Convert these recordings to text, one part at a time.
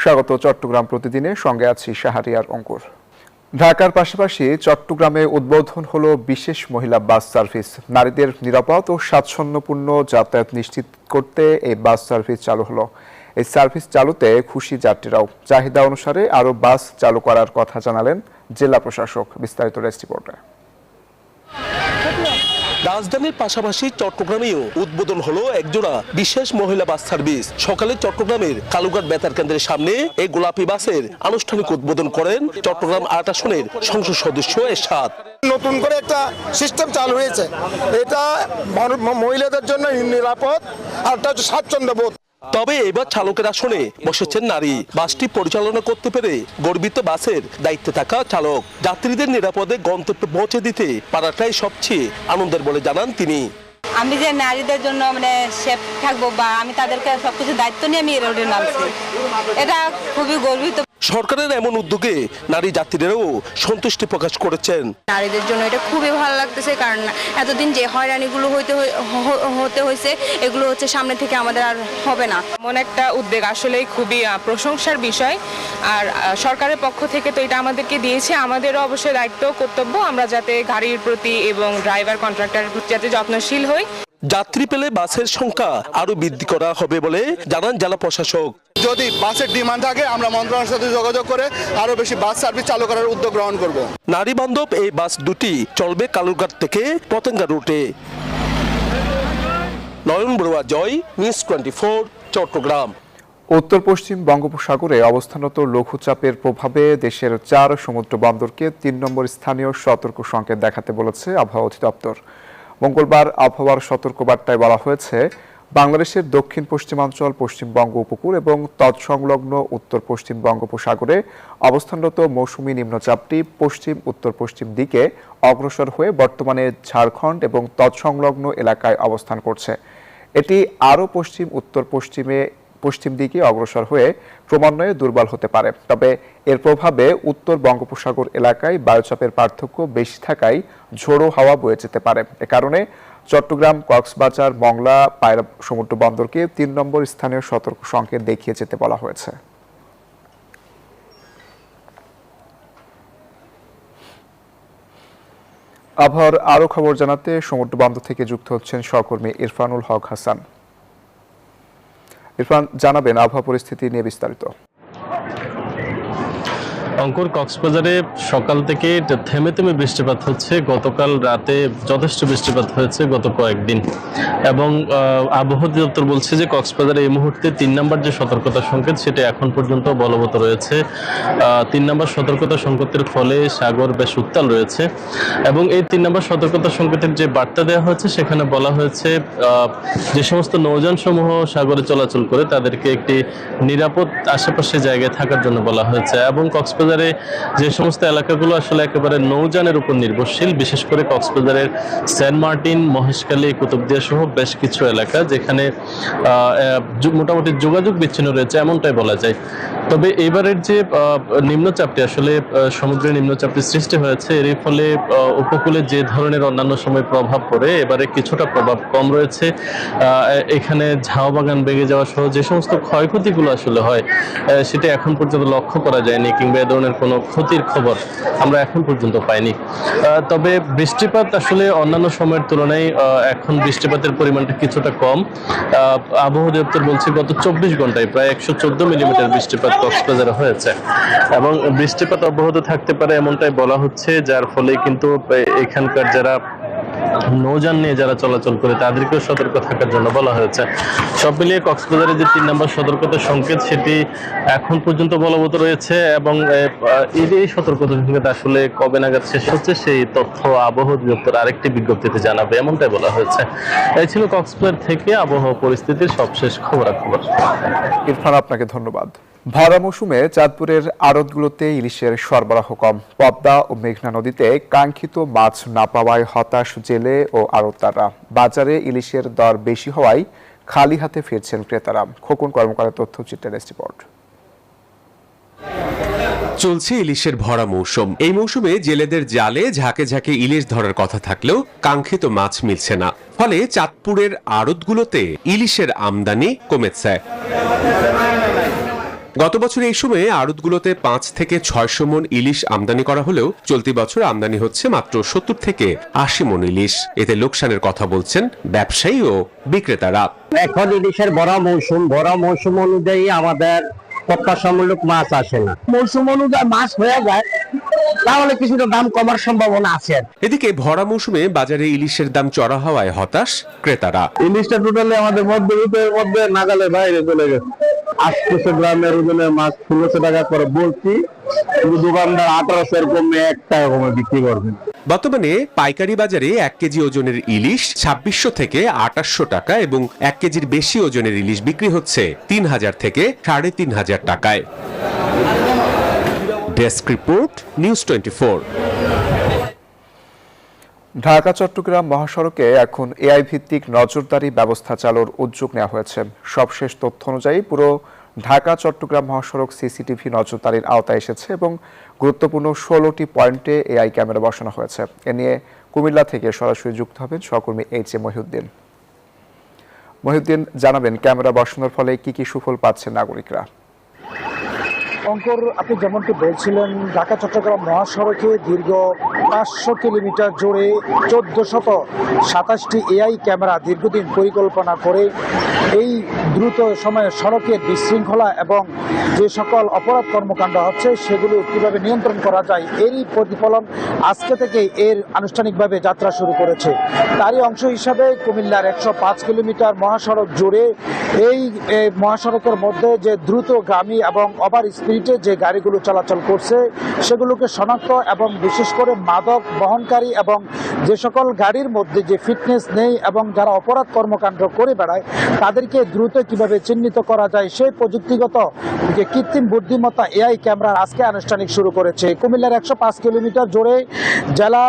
স্বাগত চট্টগ্রাম প্রতিদিনে, সঙ্গে আছি শাহরিয়ার অঙ্কুর। ঢাকার পাশাপাশি চট্টগ্রামে উদ্বোধন হলো বিশেষ মহিলা বাস সার্ভিস। নারীদের নিরাপদ ও স্বাচ্ছন্দ্যপূর্ণ যাতায়াত নিশ্চিত করতে এই বাস সার্ভিস চালু হলো। এই সার্ভিস চালুতে খুশি যাত্রীরাও। চাহিদা অনুসারে আরও বাস চালু করার কথা জানালেন জেলা প্রশাসক। বিস্তারিত রেস্ট রিপোর্টে। রাজধানীর পাশাপাশি চট্টগ্রামেও উদ্বোধন হলো একজোড়া বিশেষ মহিলা বাস সার্ভিস। সকালে চট্টগ্রামের কালুঘাট বেতার কেন্দ্রের সামনে এই গোলাপি বাসের আনুষ্ঠানিক উদ্বোধন করেন চট্টগ্রাম ৮ আসনের সংসদ সদস্য এরশাদ। নতুন করে একটা সিস্টেম চালু হয়েছে, এটা মহিলাদের জন্য নিরাপদ আর এটা হচ্ছে স্বাচ্ছন্দ্যবোধ। তবে এবার চালকের আসনে বসেছেন নারী। বাসটি পরিচালনা করতে পেরে গর্বিত বাসের দায়িত্বে থাকা চালক। যাত্রীদের নিরাপদে গন্তব্যে পৌঁছে দিতে পারাটাই সবচেয়ে আনন্দের বলে জানান তিনি। আমি যে নারীদের জন্য সেফ থাকবো বা আমি তাদেরকে সবকিছু দায়িত্ব নিয়ে আমি রোডে নামছি, এটা খুবই গর্বিত। সরকারের এমন উদ্যোগে নারী যাত্রীরাও সন্তুষ্টি প্রকাশ করেছেন। নারীদের জন্য এটা খুবই ভালো লাগতেছে, কারণ এতদিন যে হয়রানিগুলো হতে হয়েছে এগুলো হচ্ছে সামনে থেকে আমাদের আর হবে না। এমন একটা উদ্যোগ আসলে খুবই প্রশংসার বিষয়। আর সরকারের পক্ষ থেকে তো এটা আমাদেরকে দিয়েছে, আমাদেরও অবশ্যই দায়িত্ব কর্তব্য আমরা যাতে গাড়ির প্রতি এবং ড্রাইভার কন্ট্রাক্টরের প্রতি যাতে যত্নশীল হই। যাত্রী পেলে বাসের সংখ্যা আরো বৃদ্ধি করা হবে বলে জানান জেলা প্রশাসক। যদি বাসের ডিমান্ড থাকে আমরা মন্ত্রণালয়ের সাথে যোগাযোগ করে আরো বেশি বাস সার্ভিস চালু করার উদ্যোগ গ্রহণ করব। নারী বান্ধব এই বাস দুটি চলবে কালুরঘাট থেকে পতেঙ্গা রুটে। নয়ন বড়ুয়া, জয়, নিউজ 24, চট্টগ্রাম। উত্তর পশ্চিম বঙ্গোপসাগরে অবস্থানরত লঘুচাপের প্রভাবে দেশের 4 সমুদ্র বন্দরকে 3 নম্বর স্থানীয় সতর্ক সংকেত দেখাতে বলেছে আবহাওয়া অধিদপ্তর। মঙ্গলবার আবহাওয়ার সতর্কবার্তায় বলা হয়েছে, বাংলাদেশের দক্ষিণ পশ্চিমাঞ্চল, পশ্চিমবঙ্গ উপকূল এবং তৎসংলগ্ন উত্তর পশ্চিম বঙ্গোপসাগরে অবস্থানরত মৌসুমী নিম্নচাপটি পশ্চিম উত্তর পশ্চিম দিকে অগ্রসর হয়ে বর্তমানে ঝাড়খণ্ড এবং তৎসংলগ্ন এলাকায় অবস্থান করছে। এটি আরও পশ্চিম উত্তর পশ্চিম দিকে অগ্রসর হয়ে ক্রমান্বয়ে দুর্বল হতে পারে। তবে এর প্রভাবে উত্তর বঙ্গোপসাগর এলাকায় বায়ুচাপের পার্থক্য বেশি থাকায় ঝোড়ো হাওয়া বয়ে যেতে পারে। এ কারণে চট্টগ্রাম, কক্সবাজার, মংলা, পায়রা সমুদ্র বন্দরকে 3 নম্বর স্থানীয় সতর্ক সংকেত দেখিয়ে যেতে বলা হয়েছে। আবহাওয়ার আরও খবর জানাতে সমুদ্র বন্দর থেকে যুক্ত হচ্ছেন সহকর্মী ইরফানুল হক হাসান। ইরফান, জানাবেন আবহাওয়া পরিস্থিতি নিয়ে বিস্তারিত। অঙ্কুর, কক্সবাজারে সকাল থেকে থেমে থেমে বৃষ্টিপাত হচ্ছে। গতকাল রাতে যথেষ্ট বৃষ্টিপাত হয়েছে গত কয়েকদিন, এবং আবহাওয়া দপ্তর বলছে যে কক্সবাজারে এই মুহূর্তে 3 নম্বর যে সতর্কতা সংকেত সেটা এখন পর্যন্ত বলবৎ রয়েছে। 3 নম্বর সতর্কতা সংকেতের ফলে সাগর বেশ উত্তাল রয়েছে, এবং এই 3 নম্বর সতর্কতা সংকেতের যে বার্তা দেওয়া হয়েছে সেখানে বলা হয়েছে যে সমস্ত নৌযান সমূহ সাগরে চলাচল করে তাদেরকে একটি নিরাপদ আশেপাশে জায়গায় থাকার জন্য বলা হয়েছে। এবং কক্সবাজারে যে সমস্ত এলাকাগুলো আসলে একেবারে নৌযানের উপর নির্ভরশীল, বিশেষ করে কক্সবাজারের সেন্ট মার্টিন, মহেশখালী, কুতুবদিয়া সহ বেশ কিছু এলাকা যেখানে মোটামুটি যোগাযোগ বিচ্ছিন্ন রয়েছে এমনটাই বলা যায়। তবে এবারের যে নিম্নচাপটি আসলে সমুদ্রের নিম্নচাপটি সৃষ্টি হয়েছে, এর ফলে উপকূলে যে ধরনের অন্যান্য সময় প্রভাব পড়ে এবারে কিছুটা প্রভাব কম রয়েছে। এখানে ঝাউ বাগান ভেঙে যাওয়া সহ যে সমস্ত ক্ষয়ক্ষতিগুলো আসলে হয় সেটা এখন পর্যন্ত লক্ষ্য করা যায়নি, কিংবা এ ধরনের কোনো ক্ষতির খবর আমরা এখন পর্যন্ত পাইনি। তবে বৃষ্টিপাত আসলে অন্যান্য সময়ের তুলনায় এখন বৃষ্টিপাতের পরিমাণটা কিছুটা কম। আবহাওয়া দপ্তর বলছে গত 24 ঘন্টায় প্রায় 114 মিলিমিটার বৃষ্টিপাত কক্সবাজারে হয়েছে, এবং বৃষ্টিপাত অব্যাহত থাকতে পারে এমনটাই বলা হচ্ছে, যার ফলে কিন্তু এখানকার যারা নৌযান নিয়ে যারা চলাচল করে তাদেরকেও সতর্ক থাকার জন্য বলা হয়েছে। সব মিলিয়ে কক্সবাজারের যে 3 নম্বর সতর্কতা সংকেত সেটি এখন পর্যন্ত বলবৎ রয়েছে, এবং এই সতর্কতা সংকেত আসলে কবে নাগাদ শেষ হচ্ছে সেই তথ্য আবহাওয়া অধিদপ্তর আরেকটি বিজ্ঞপ্তিতে জানাবে এমনটাই বলা হয়েছে। এই ছিল কক্সবাজার থেকে আবহাওয়া পরিস্থিতির সবশেষ খবরাখবর। ইরফান, আপনাকে ধন্যবাদ। ভরা মৌসুমে চাঁদপুরের আড়তগুলোতে ইলিশের সরবরাহ কম। পদ্মা ও মেঘনা নদীতে কাঙ্ক্ষিত মাছ না পাওয়ায় হতাশ জেলে ও আড়তদাররা। বাজারে ইলিশের দর বেশি হওয়ায় খালি হাতে ফিরছেন ক্রেতারা। খোকন কর্মকারের তথ্যচিত্রের রিপোর্ট। চলছে ইলিশের ভরা মৌসুম। এই মৌসুমে জেলেদের জালে ঝাঁকে ঝাঁকে ইলিশ ধরার কথা থাকলেও কাঙ্ক্ষিত মাছ মিলছে না, ফলে চাঁদপুরের আড়তগুলোতে ইলিশের আমদানি কমেছে। গত বছর এই সময়ে আড়তগুলোতে 5 থেকে 600 মণ ইলিশ আমদানি করা হলেও চলতি বছর আমদানি হচ্ছে মাত্র 70 থেকে 80 মণ ইলিশ। এতে লোকসানের কথা বলছেন ব্যবসায়ী ও বিক্রেতারা। এখন ইলিশের ভরা মৌসুম অনুযায়ী আমাদের প্রত্যাশামূলক মাছ আসে না। মৌসুম অনুযায়ী মাছ হয়ে যায় তাহলে কিছুটা দাম কমার সম্ভাবনা আছে। এদিকে ভরা মৌসুমে বাজারে ইলিশের দাম চড়া হওয়ায় হতাশ ক্রেতারা। ইলিশটা টোটালি আমাদের মধ্যবিত্তের মধ্যে নাগালের বাইরে চলে গেছে। 800 গ্রামের ওজনের মাছ 1600 টাকা করে বলছি, কিন্তু দোকানদার 1800 কমে 1 টাকা কমে বিক্রি করবেন। বর্তমানে পাইকারি বাজারে 1 কেজি ওজনের ইলিশ 2600 থেকে 2800 টাকা এবং 1 কেজির বেশি ওজনের ইলিশ বিক্রি হচ্ছে 3000 থেকে 3500 টাকায়। Desk report, news 24। Dhaka Chattogram মহাসড়কে এখন এআই ভিত্তিক নজরদারি ব্যবস্থা চালুর উদ্যোগ নেওয়া হয়েছে। সবশেষ তথ্য অনুযায়ী পুরো ঢাকা চট্টগ্রাম মহাসড়ক সিসিটিভি নজরদারির আওতায় এসেছে এবং গুরুত্বপূর্ণ 16টি পয়েন্টে এআই ক্যামেরা বসানো হয়েছে। এ নিয়ে কুমিল্লা থেকে সরাসরি যুক্ত হবেন সহকর্মী এইচ এ মহিউদ্দিন জানাবেন ক্যামেরা বসানোর ফলে কি কি সুফল পাচ্ছেন নাগরিকরা। অঙ্কর, আপনি যেমনটি বলছিলেন, ঢাকা চট্টগ্রাম মহাসড়কে দীর্ঘ 500 কিলোমিটার জুড়ে 1427টি এআই ক্যামেরা দীর্ঘদিন পরিকল্পনা করে এই দ্রুত সময়ে সড়কের বিশৃঙ্খলা এবং যে সকল অপরাধ কর্মকাণ্ড হচ্ছে সেগুলো কিভাবে নিয়ন্ত্রণ করা যায় এরই প্রতিফলন আজকে থেকে এর আনুষ্ঠানিকভাবে যাত্রা শুরু করেছে। তারই অংশ হিসাবে কুমিল্লার 105 কিলোমিটার মহাসড়ক জুড়ে এই মহাসড়কের মধ্যে যে দ্রুতগামী এবং ওভার স্পিডে যে গাড়িগুলো চলাচল করছে সেগুলোকে শনাক্ত এবং বিশেষ করে মাদক বহনকারী এবং যে সকল গাড়ির মধ্যে যে ফিটনেস নেই এবং যারা অপরাধ কর্মকাণ্ড করে বেড়ায় তাদেরকে দ্রুত কিভাবে চিহ্নিত করা যায় সেই প্রযুক্তিগত যে কৃত্রিম বুদ্ধিমত্তা এআই ক্যামেরা আজকে আনুষ্ঠানিক শুরু করেছে। কুমিল্লার 105 কিলোমিটার জুড়ে জেলা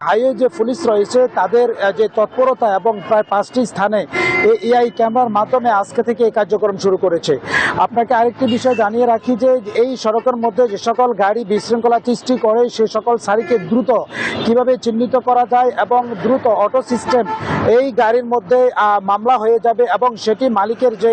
হাইওয়ে যে পুলিশ রয়েছে তাদের যে তৎপরতা এবং প্রায় 5টি স্থানে এই এআই ক্যামেরার মাধ্যমে আজকে থেকে এই কার্যক্রম শুরু করেছে। আপনাকে আরেকটি বিষয় জানিয়ে রাখি যে এই সড়কের মধ্যে যে সকল গাড়ি বিশৃঙ্খলা সৃষ্টি করে সে সকল সারিকে দ্রুত কিভাবে চিহ্নিত করা যায় এবং দ্রুত অটো সিস্টেম এই গাড়ির মধ্যে মামলা হয়ে যাবে এবং সেটি মালিকের যে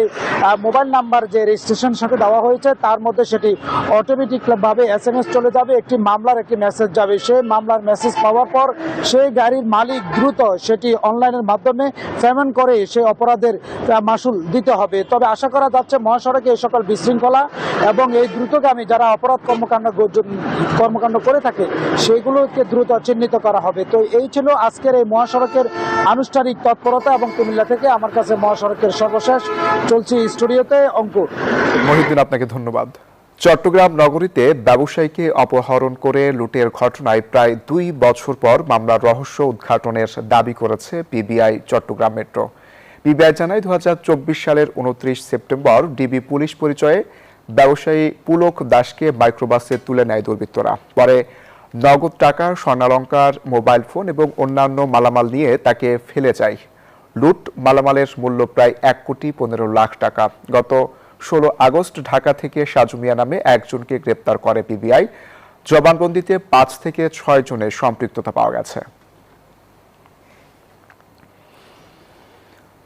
মোবাইল নাম্বার যে রেজিস্ট্রেশন সাথে দেওয়া হয়েছে তার মধ্যে সেটি অটোমেটিকভাবে SMS চলে যাবে, একটি মামলার একটি মেসেজ যাবে। সেই মামলার মেসেজ পাওয়ার পর সেই গাড়ির মালিক দ্রুত সেটি অনলাইনের মাধ্যমে পেমেন্ট করে সেই অপরাধের মাসুল দিতে হবে। তবে আশা করা যাচ্ছে মহাসড়কে এই সকল বিশৃঙ্খলা এবং এই দ্রুতগামী যারা অপরাধ কর্মকাণ্ড করে থাকে সেইগুলোকে দ্রুত চিহ্নিত করা হবে। তো এই ছিল আজকের এই মহাসড়কের আনুষ্ঠানিক তৎপরতা এবং কুমিল্লা থেকে আমার কাছে মহাসড়কের সর্বশেষ চলছে স্টুডিওতে অঙ্কুর। মহিউদ্দিন, আপনাকে ধন্যবাদ। চট্টগ্রাম নগরীতে ব্যবসায়ীকে অপহরণ করে লুটের ঘটনায় প্রায় 2 বছর পর মামলার রহস্য উদ্ঘাটনের দাবি করেছে পিবিআই চট্টগ্রাম মেট্রো। পিবিআই জানায় 2024 সালের 29 সেপ্টেম্বর ডিবি পুলিশ পরিচয়ে ব্যবসায়ী পুলক দাসকে মাইক্রোবাসে তুলে নেয় দুর্বৃত্তরা। পরে নগদ টাকা, স্বর্ণালংকার, মোবাইল ফোন এবং অন্যান্য মালামাল নিয়ে তাকে ফেলে যায়। লুট মালামালের মূল্য প্রায় 1,15,00,000 টাকা। গত 16 আগস্ট ঢাকা থেকে সাজু মিয়া নামে একজনকে গ্রেপ্তার করে পিবিআই। জবানবন্দিতে 5 থেকে 6 জনের সম্পৃক্ততা পাওয়া গেছে।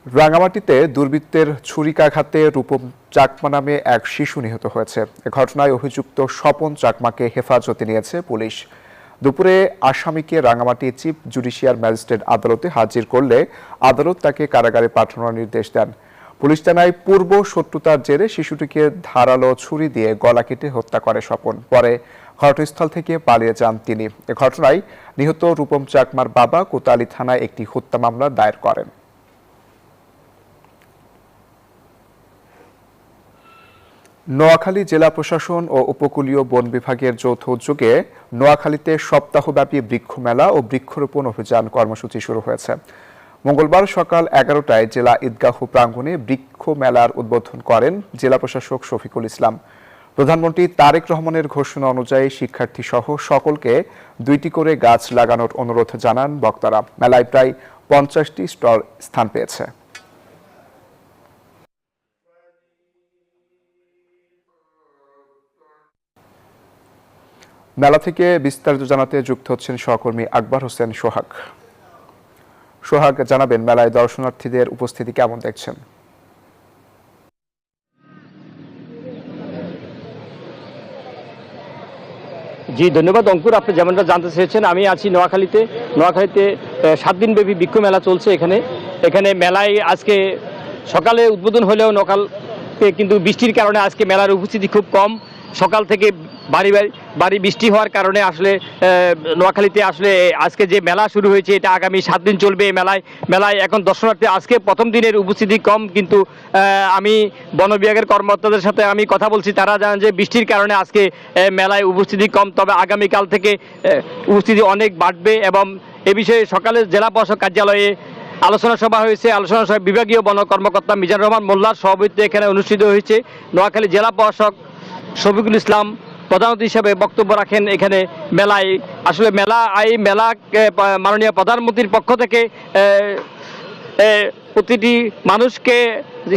রাঙামাটিতে দুর্বৃত্তের ছুরিকাঘাতে রূপম চাকমা নামে এক শিশু নিহত হয়েছে। এ ঘটনায় অভিযুক্ত স্বপন চাকমাকে হেফাজতে নিয়েছে পুলিশ। দুপুরে আসামিকে রাঙামাটি চিফ জুডিশিয়াল ম্যাজিস্ট্রেট আদালতে হাজির করলে আদালত তাকে কারাগারে পাঠানোর নির্দেশ দেন। পুলিশ জানায় পূর্ব শত্রুতার জেরে শিশুটিকে ধারালো ছুরি দিয়ে গলা কেটে হত্যা করে স্বপন। পরে ঘটনাস্থল থেকে পালিয়ে যান তিনি। এ ঘটনায় নিহত রূপম চাকমার বাবা কোতালি থানায় একটি হত্যা মামলা দায়ের করেন। নোয়াখালী জেলা প্রশাসন ও উপকূলীয় বন বিভাগের যৌথ উদ্যোগে নোয়াখালীতে সপ্তাহব্যাপী বৃক্ষ মেলা ও বৃক্ষরোপণ অভিযান কর্মসূচি শুরু হয়েছে। মঙ্গলবার সকাল 11টায় জেলা ঈদগাহ প্রাঙ্গণে বৃক্ষ মেলার উদ্বোধন করেন জেলা প্রশাসক শফিকুল ইসলাম। প্রধানমন্ত্রী তারেক রহমানের ঘোষণা অনুযায়ী শিক্ষার্থী সহ সকলকে 2টি করে গাছ লাগানোর অনুরোধ জানান বক্তারা। মেলায় প্রায় 50টি স্টল স্থান পেয়েছে। মেলা থেকে বিস্তারিত জানাতে যুক্ত হচ্ছেন সহকর্মী আকবর হোসেন সোহাগ। সোহাগ, জানাবেন মেলায় দর্শনার্থীদের উপস্থিতি কেমন দেখছেন? জি ধন্যবাদ অঙ্কুর, আপনি যেমনটা জানতে চেয়েছেন, আমি আছি নোয়াখালীতে। 7 দিনব্যাপী বৃক্ষ মেলা চলছে এখানে মেলায় আজকে সকালে উদ্বোধন হলেও কিন্তু বৃষ্টির কারণে আজকে মেলার উপস্থিতি খুব কম। সকাল থেকে বাড়ি বৃষ্টি হওয়ার কারণে আসলে নোয়াখালীতে আসলে আজকে যে মেলা শুরু হয়েছে এটা আগামী 7 দিন চলবে। এই মেলায় এখন দর্শনার্থী আজকে প্রথম দিনের উপস্থিতি কম, কিন্তু আমি বন বিভাগের কর্মকর্তাদের সাথে আমি কথা বলছি, তারা জানান যে বৃষ্টির কারণে আজকে মেলায় উপস্থিতি কম, তবে আগামীকাল থেকে উপস্থিতি অনেক বাড়বে। এবং এ বিষয়ে সকালে জেলা প্রশাসক কার্যালয়ে আলোচনা সভা হয়েছে। আলোচনা সভায় বিভাগীয় বন কর্মকর্তা মিজানুর রহমান মোল্লার সভাপতিত্বে এখানে অনুষ্ঠিত হয়েছে। নোয়াখালী জেলা প্রশাসক শফিকুল ইসলাম প্রধান অতিথি হিসেবে বক্তব্য রাখেন। এখানে মেলায় আসলে মেলা মাননীয় প্রধানমন্ত্রীর পক্ষ থেকে প্রতিটি মানুষকে,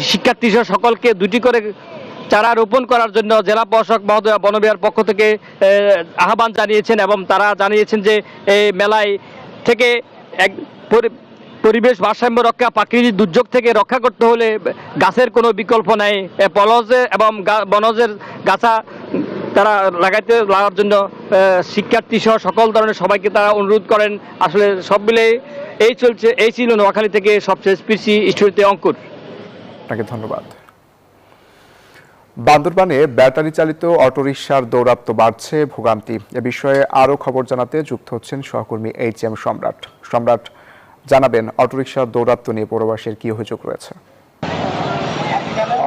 শিক্ষার্থী সহ সকলকে 2টি করে চারা রোপণ করার জন্য জেলা প্রশাসক মহোদয় বন বিভাগের পক্ষ থেকে আহ্বান জানিয়েছেন। এবং তারা জানিয়েছেন যে এই মেলায় থেকে পরিবেশ ভারসাম্য রক্ষা, প্রাকৃতিক দুর্যোগ থেকে রক্ষা করতে হলে গাছের কোনো বিকল্প নাই। পলজে এবং বনজের গাছা তারা লাগার জন্য শিক্ষার্থী সহ সকল ধরনের সবাইকে তারা অনুরোধ করেন। আসলে সব মিলে এই ছিল নোয়াখালী থেকে সবশেষ পিসি স্টুডিওতে অঙ্কুর। আপনাকে ধন্যবাদ। বান্দরবানে ব্যাটারি চালিত অটোরিকশার দৌরাত্ম্য বাড়ছে, ভোগান্তি। এ বিষয়ে আরও খবর জানাতে যুক্ত হচ্ছেন সহকর্মী HM সম্রাট। জানাবেন অটোরিকশার দৌরাত্ম্য নিয়ে পৌরবাসীর কি অভিযোগ রয়েছে।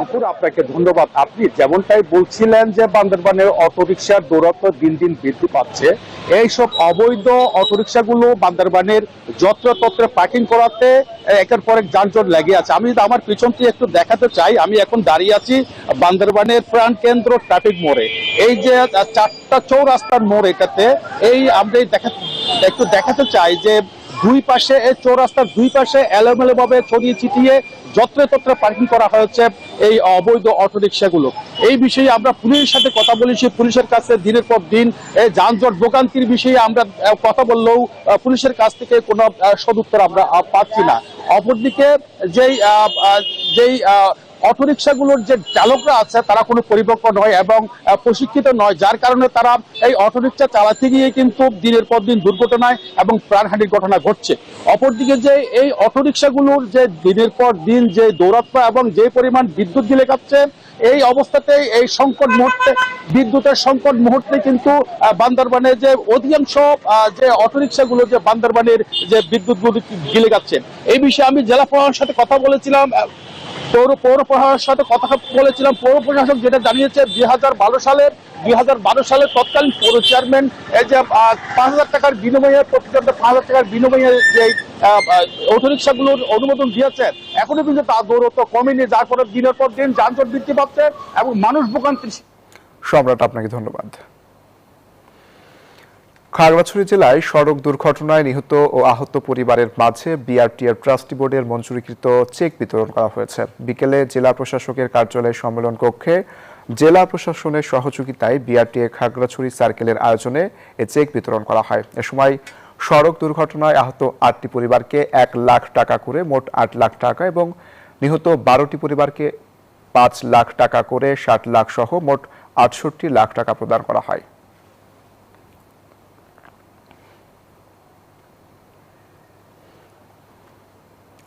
অঙ্কুর, আপনাকে ধন্যবাদ। আপনি যেমনটাই বলছিলেন যে বান্দরবানের অটোরিকশার দৌরাত্ম্য দিন দিন বৃদ্ধি পাচ্ছে। এইসব অবৈধ অটোরিকশাগুলো বান্দরবানের যত্রতত্রে পার্কিং করাতে একের পর এক যানজট লেগে আছে। আমি যদি আমার পিছনটি একটু দেখাতে চাই, আমি এখন দাঁড়িয়ে আছি বান্দরবানের প্রাণ কেন্দ্র ট্রাফিক মোড়ে। এই যে 4টা চৌরাস্তার মোড়, এটাতে আমরা একটু দেখাতে চাই যে দুই পাশে এই চৌরাস্তার দুই পাশে এলোমেলোভাবে ছড়িয়ে ছিটিয়ে যত্রতত্রে পার্কিং করা হয়েছে এই অবৈধ অটোরিকশাগুলো। এই বিষয়ে আমরা পুলিশের সাথে কথা বলেছি। পুলিশের কাছে দিনের পর দিন এই যানজট ভোগান্তির বিষয়ে আমরা কথা বললেও পুলিশের কাছ থেকে কোনো সদুত্তর আমরা পাচ্ছি না। অপরদিকে যেই অটোরিকশাগুলোর যে চালকরা আছে তারা কোনো পরিপক্ক নয় এবং প্রশিক্ষিত নয়, যার কারণে তারা এই অটোরিকশা চালাতে গিয়ে কিন্তু দিনের পর দিন দুর্ঘটনায় এবং প্রাণহানির ঘটনা ঘটছে। অপরদিকে যে এই অটোরিকশাগুলোর যে দিনের পর দিন যে দৌরাত্ম্য এবং যে পরিমাণ বিদ্যুৎ বিলে খাচ্ছে, এই অবস্থাতে এই বিদ্যুতের সংকট মুহূর্তে কিন্তু বান্দরবানে যে অধিকাংশ যে অটোরিকশাগুলো যে বান্দরবানের যে বিদ্যুৎ গিলে খাচ্ছেন, এই বিষয়ে আমি জেলা প্রশাসনের সাথে কথা বলেছিলাম। পৌর প্রশাসনের সাথে কথা বলেছিলাম। পৌর প্রশাসক যেটা জানিয়েছে 2012 সালের তৎকালীন পৌর চেয়ারম্যান এই যে 5,000 টাকার বিনিময়ে প্রতিযোগিতা 5,000 টাকার বিনিময়ে যে অটোরিকশাগুলোর অনুমোদন দিয়েছেন, এখনো কিন্তু তা দৌরত্ব কমেনি, যার ফলে দিনের পর দিন যানজট বৃদ্ধি পাচ্ছে এবং মানুষ ভোগান্তি। সম্রাট, আপনাকে ধন্যবাদ। খাগড়াছড়ি জেলায় সড়ক দুর্ঘটনায় নিহত ও আহত পরিবারের মাঝে বিআরটিএর ট্রাস্টি বোর্ডের মঞ্জুরিকৃত চেক বিতরণ করা হয়েছে। বিকেলে জেলা প্রশাসকের কার্যালয় সম্মেলন কক্ষে জেলা প্রশাসনের সহযোগিতায় বিআরটিএ খাগড়াছড়ি সার্কেলের আয়োজনে এ চেক বিতরণ করা হয়। এ সময় সড়ক দুর্ঘটনায় আহত 8টি পরিবারকে 1 লাখ টাকা করে মোট 8 লাখ টাকা এবং নিহত 12টি পরিবারকে 5 লাখ টাকা করে 60 লাখ সহ মোট 68 লাখ টাকা প্রদান করা হয়।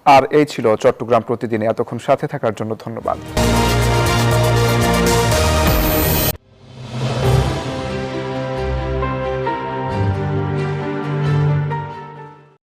আর এই ছিল চট্টগ্রাম প্রতিদিনে। এতক্ষণ সাথে থাকার জন্য ধন্যবাদ।